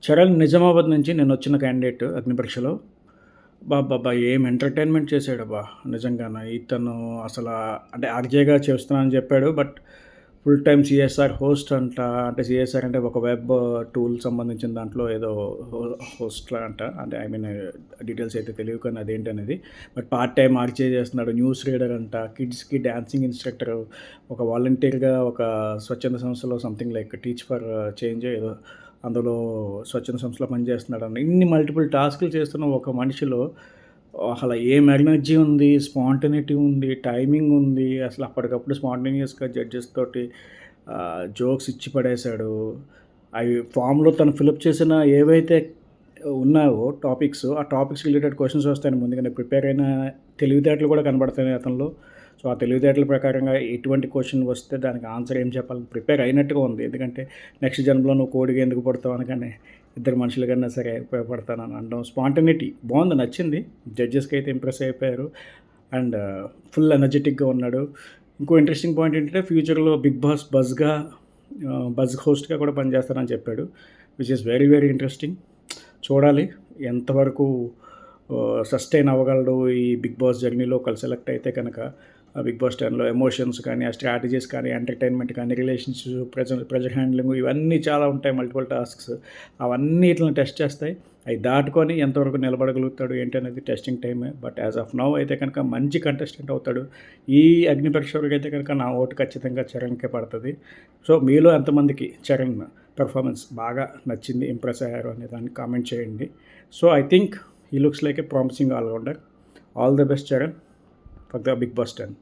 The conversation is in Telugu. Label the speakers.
Speaker 1: చరణ్ నిజామాబాద్ నుంచి నేనొచ్చిన క్యాండిడేట్ అగ్నిపరీక్షలో. అబ్బబ్బబ్బా! ఏం ఎంటర్‌టైన్‌మెంట్ చేసాడబ్బా! నిజంగాన. ఇతను అసలా అంటే ఆర్‌జేగా చేస్తున్నానని చెప్పాడు. But full time CSR host అంట. అంటే సీఎస్ఆర్ అంటే ఒక వెబ్ టూల్ సంబంధించిన దాంట్లో ఏదో హోస్ట్‌లా అంట. అంటే ఐ మీన్ డీటెయిల్స్ అయితే తెలియవు కానీ అదేంటనేది. బట్ పార్ట్ టైమ్ ఆర్‌జే చేస్తున్నాడు. న్యూస్ రీడర్ అంట. కిడ్స్‌కి డాన్సింగ్ ఇన్‌స్ట్రక్టర్. ఒక వాలంటీర్‌గా ఒక స్వచ్ఛంద సంస్థలో సంథింగ్ లైక్ టీచ్ ఫర్ చేంజో ఏదో అందులో స్వచ్ఛంద సంస్థలో పనిచేస్తున్నాడని. ఇన్ని మల్టిపుల్ టాస్కులు చేస్తున్న ఒక మనిషిలో అసల ఏం ఎనర్జీ ఉంది, స్పాంటనిటీ ఉంది, టైమింగ్ ఉంది. అసలు అప్పటికప్పుడు స్పాంటేనియస్‌గా జడ్జెస్ తోటి జోక్స్ ఇచ్చి పడేశాడు. అవి ఫామ్‌లో తను ఫిలప్ చేసిన ఏవైతే ఉన్నావో టాపిక్స్, ఆ టాపిక్స్ రిలేటెడ్ క్వెషన్స్ వస్తాయని ముందుగానే ప్రిపేర్ అయిన తెలివితేటలు కూడా కనబడతాయి అతనిలో. సో, ఆ తెలివితేటల ప్రకారంగా ఎటువంటి క్వెషన్ వస్తే దానికి ఆన్సర్ ఏం చెప్పాలని ప్రిపేర్ అయినట్టుగా ఉంది. ఎందుకంటే నెక్స్ట్ జన్మలో నువ్వు కోడిగా ఎందుకు పుడతావు అనగానే ఇద్దరు మనుషుల కన్నా సరే ఉపయోగపడతానని అనడం. స్పాంటనిటీ బావుంది, నచ్చింది. జడ్జెస్‌కి అయితే ఇంప్రెస్ అయిపోయారు. అండ్ ఫుల్ ఎనర్జిటిక్‌గా ఉన్నాడు. ఇంకో ఇంట్రెస్టింగ్ పాయింట్ ఏంటంటే ఫ్యూచర్‌లో బిగ్ బాస్ బజ్ హోస్ట్‌గా కూడా పనిచేస్తానని చెప్పాడు. Which is very very interesting. చూడాలి ఎంతవరకు సస్టైన్ అవ్వగలడు ఈ బిగ్ బాస్ జర్నీలో. ఒకళ్ళు సెలెక్ట్ అయితే కనుక ఆ బిగ్ బాస్ 10లో ఎమోషన్స్ కానీ, ఆ స్ట్రాటజీస్ కానీ, ఎంటర్‌టైన్‌మెంట్ కానీ, రిలేషన్షిప్స్, ప్రెజర్ హ్యాండ్లింగ్ ఇవన్నీ చాలా ఉంటాయి, మల్టిపుల్ టాస్క్స్. అవన్నిటిని టెస్ట్ చేస్తాయి. అవి దాటుకొని ఎంతవరకు నిలబడగలుగుతాడు ఏంటి అనేది టెస్టింగ్ టైమే. బట్ యాజ్ ఆఫ్ నౌ అయితే కనుక మంచి కంటెస్టెంట్ అవుతాడు. ఈ అగ్ని పరీక్ష అయితే కనుక నా ఓటు ఖచ్చితంగా చరణ్‌కే పడతది. సో, మీలో ఎంతమందికి చరణ్ పెర్ఫార్మెన్స్ బాగా నచ్చింది, ఇంప్రెస్ అయ్యారు అనే దాన్ని కామెంట్ చేయండి. So, I think he looks like a promising all rounder. All the best Charan for the Bigg Boss 10.